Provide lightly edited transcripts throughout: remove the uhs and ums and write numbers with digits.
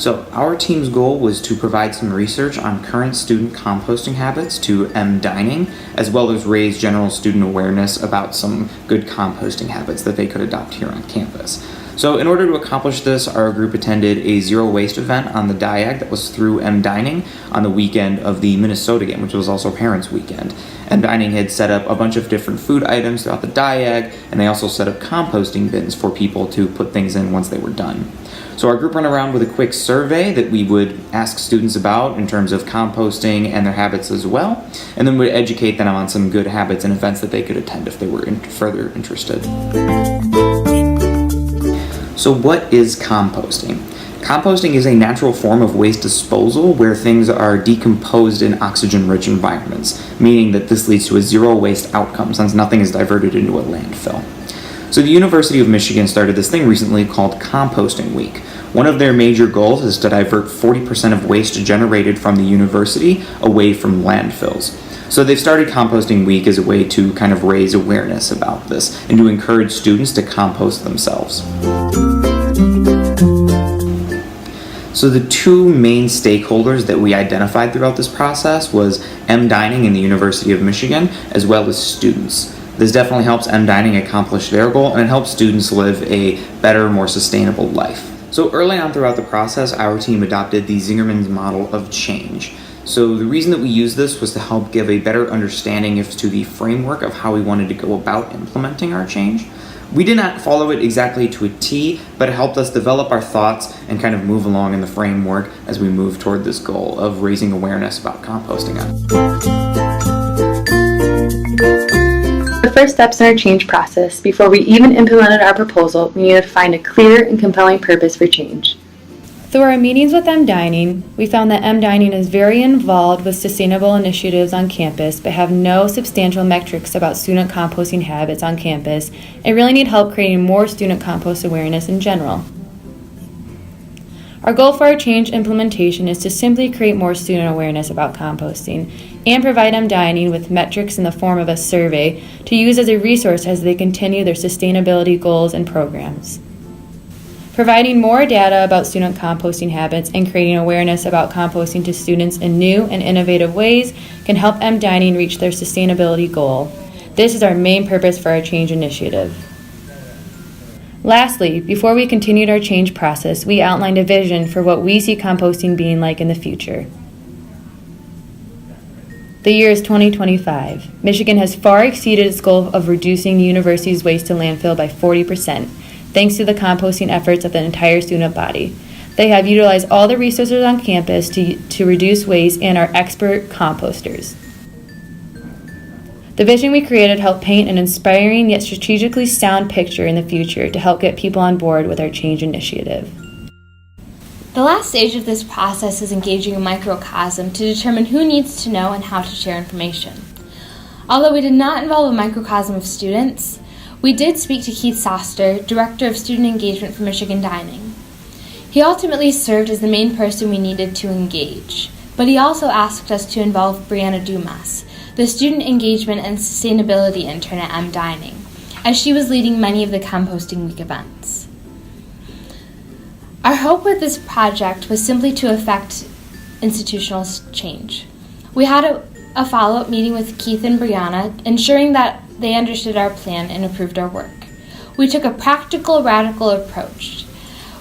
So our team's goal was to provide some research on current student composting habits to Dining, as well as raise general student awareness about some good composting habits that they could adopt here on campus. So in order to accomplish this, our group attended a zero waste event on the Diag that was through Dining on the weekend of the Minnesota game, which was also Parents Weekend. Dining had set up a bunch of different food items throughout the Diag, and they also set up composting bins for people to put things in once they were done. So our group ran around with a quick survey that we would ask students about in terms of composting and their habits as well, and then we'd educate them on some good habits and events that they could attend if they were further interested. So what is composting? Composting is a natural form of waste disposal where things are decomposed in oxygen-rich environments, meaning that this leads to a zero waste outcome since nothing is diverted into a landfill. So the University of Michigan started this thing recently called Composting Week. One of their major goals is to divert 40% of waste generated from the university away from landfills. So they've started Composting Week as a way to kind of raise awareness about this and to encourage students to compost themselves. So the two main stakeholders that we identified throughout this process was Dining and the University of Michigan, as well as students. This definitely helps Dining accomplish their goal, and it helps students live a better, more sustainable life. So early on throughout the process, our team adopted the Zingerman's model of change. So the reason that we used this was to help give a better understanding as to the framework of how we wanted to go about implementing our change. We did not follow it exactly to a T, but it helped us develop our thoughts and kind of move along in the framework as we move toward this goal of raising awareness about composting. The first steps in our change process, before we even implemented our proposal, we needed to find a clear and compelling purpose for change. Through our meetings with Dining, we found that Dining is very involved with sustainable initiatives on campus, but have no substantial metrics about student composting habits on campus, and really need help creating more student compost awareness in general. Our goal for our change implementation is to simply create more student awareness about composting and provide Dining with metrics in the form of a survey to use as a resource as they continue their sustainability goals and programs. Providing more data about student composting habits and creating awareness about composting to students in new and innovative ways can help Dining reach their sustainability goal. This is our main purpose for our change initiative. Lastly, before we continued our change process, we outlined a vision for what we see composting being like in the future. The year is 2025. Michigan has far exceeded its goal of reducing the university's waste to landfill by 40%. Thanks to the composting efforts of the entire student body. They have utilized all the resources on campus to reduce waste and are expert composters. The vision we created helped paint an inspiring yet strategically sound picture in the future to help get people on board with our change initiative. The last stage of this process is engaging a microcosm to determine who needs to know and how to share information. Although we did not involve a microcosm of students, we did speak to Keith Soster, Director of Student Engagement for Michigan Dining. He ultimately served as the main person we needed to engage, but he also asked us to involve Brianna Dumas, the Student Engagement and Sustainability Intern at Dining, as she was leading many of the Composting Week events. Our hope with this project was simply to effect institutional change. We had a follow-up meeting with Keith and Brianna, ensuring that they understood our plan and approved our work. We took a practical, radical approach.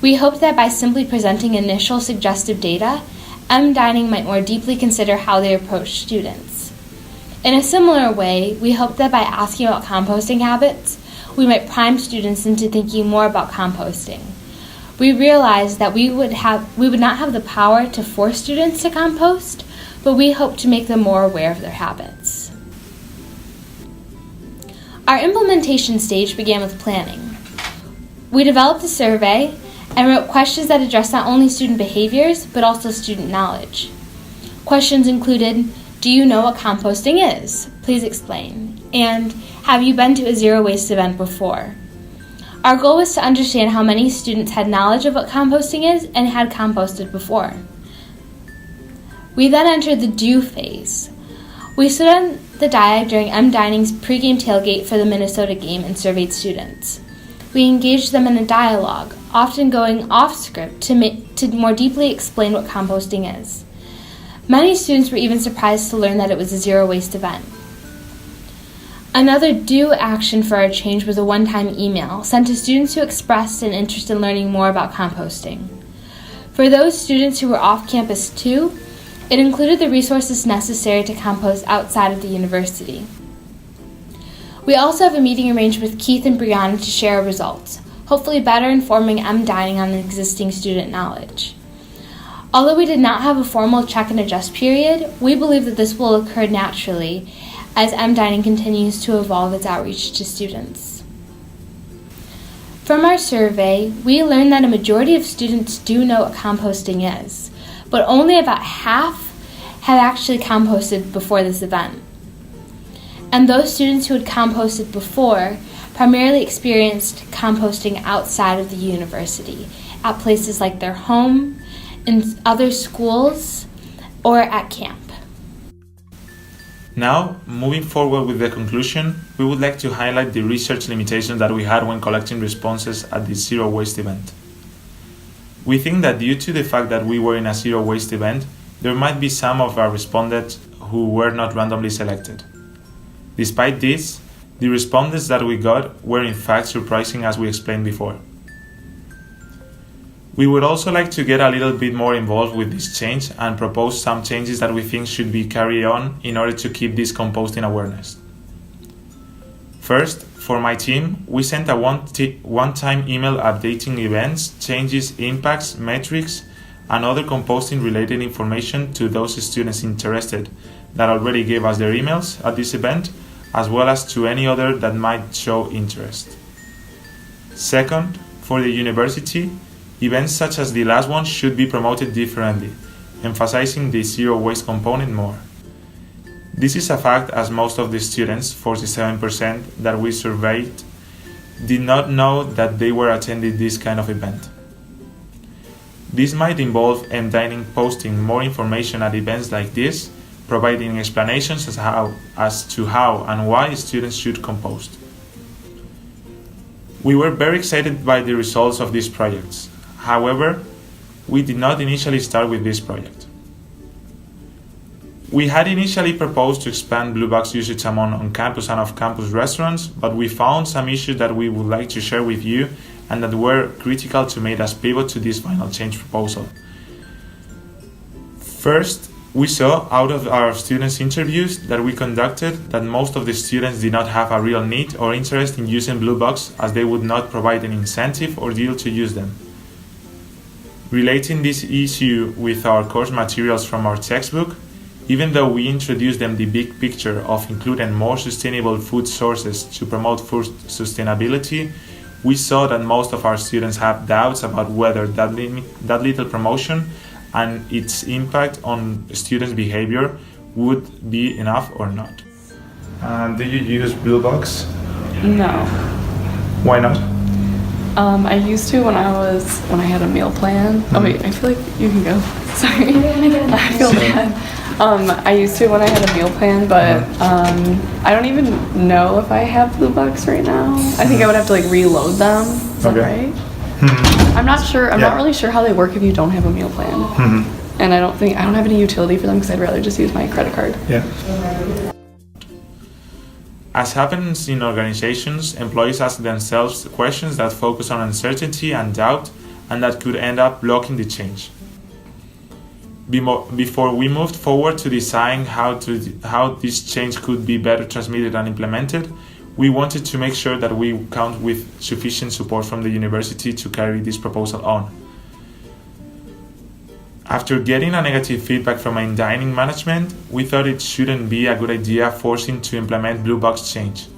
We hoped that by simply presenting initial suggestive data, Dining might more deeply consider how they approach students. In a similar way, we hoped that by asking about composting habits, we might prime students into thinking more about composting. We realized that we would not have the power to force students to compost, but we hoped to make them more aware of their habits. Our implementation stage began with planning. We developed a survey and wrote questions that addressed not only student behaviors, but also student knowledge. Questions included, do you know what composting is? Please explain. And have you been to a zero waste event before? Our goal was to understand how many students had knowledge of what composting is and had composted before. We then entered the do phase. We stood on the diag during Dining's pregame tailgate for the Minnesota game and surveyed students. we engaged them in a dialogue, often going off script to more deeply explain what composting is. Many students were even surprised to learn that it was a zero-waste event. Another do action for our change was a one-time email sent to students who expressed an interest in learning more about composting. For those students who were off campus too, it included the resources necessary to compost outside of the university. We also have a meeting arranged with Keith and Brianna to share our results, hopefully better informing Dining on the existing student knowledge. Although we did not have a formal check and adjust period, we believe that this will occur naturally as Dining continues to evolve its outreach to students. From our survey, we learned that a majority of students do know what composting is, but only about half have actually composted before this event. And those students who had composted before primarily experienced composting outside of the university, at places like their home, in other schools, or at camp. Now, moving forward with the conclusion, we would like to highlight the research limitations that we had when collecting responses at the Zero Waste event. We think that due to the fact that we were in a zero waste event, there might be some of our respondents who were not randomly selected. Despite this, the responses that we got were in fact surprising, as we explained before. We would also like to get a little bit more involved with this change and propose some changes that we think should be carried on in order to keep this composting awareness. First, for my team, we sent a one-time email updating events, changes, impacts, metrics, and other composting-related information to those students interested that already gave us their emails at this event, as well as to any other that might show interest. Second, for the university, events such as the last one should be promoted differently, emphasizing the zero waste component more. This is a fact, as most of the students, 47% that we surveyed, did not know that they were attending this kind of event. This might involve Dining posting more information at events like this, providing explanations as to how and why students should compost. We were very excited by the results of these projects. However, we did not initially start with this project. We had initially proposed to expand Blue Box usage among on-campus and off-campus restaurants, but we found some issues that we would like to share with you and that were critical to make us pivot to this final change proposal. First, we saw out of our students' interviews that we conducted that most of the students did not have a real need or interest in using Blue Box, as they would not provide an incentive or deal to use them. Relating this issue with our course materials from our textbook, even though we introduced them the big picture of including more sustainable food sources to promote food sustainability, we saw that most of our students have doubts about whether that little promotion and its impact on students' behavior would be enough or not. Do you use Blue Box? No. Why not? I used to when I had a meal plan. Oh wait, I feel like you can go. Sorry. I feel bad. I used to when I had a meal plan, but I don't even know if I have Blue Box right now. I think I would have to like reload them. Is that right? I'm not sure. I'm not really sure how they work if you don't have a meal plan. And I don't have any utility for them because I'd rather just use my credit card. Yeah. As happens in organizations, employees ask themselves questions that focus on uncertainty and doubt, and that could end up blocking the change. Before we moved forward to design how this change could be better transmitted and implemented, we wanted to make sure that we count with sufficient support from the university to carry this proposal on. After getting a negative feedback from our dining management, we thought it shouldn't be a good idea forcing to implement Blue Box change.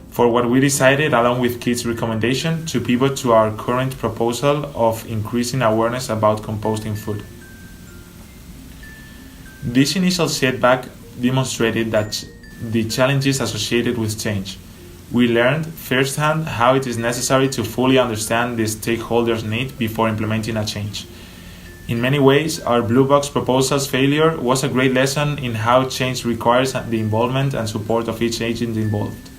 For what we decided, along with Keith's recommendation, to pivot to our current proposal of increasing awareness about composting food. This initial setback demonstrated that the challenges associated with change. We learned firsthand how it is necessary to fully understand the stakeholders' need before implementing a change. In many ways, our Blue Box proposal's failure was a great lesson in how change requires the involvement and support of each agent involved.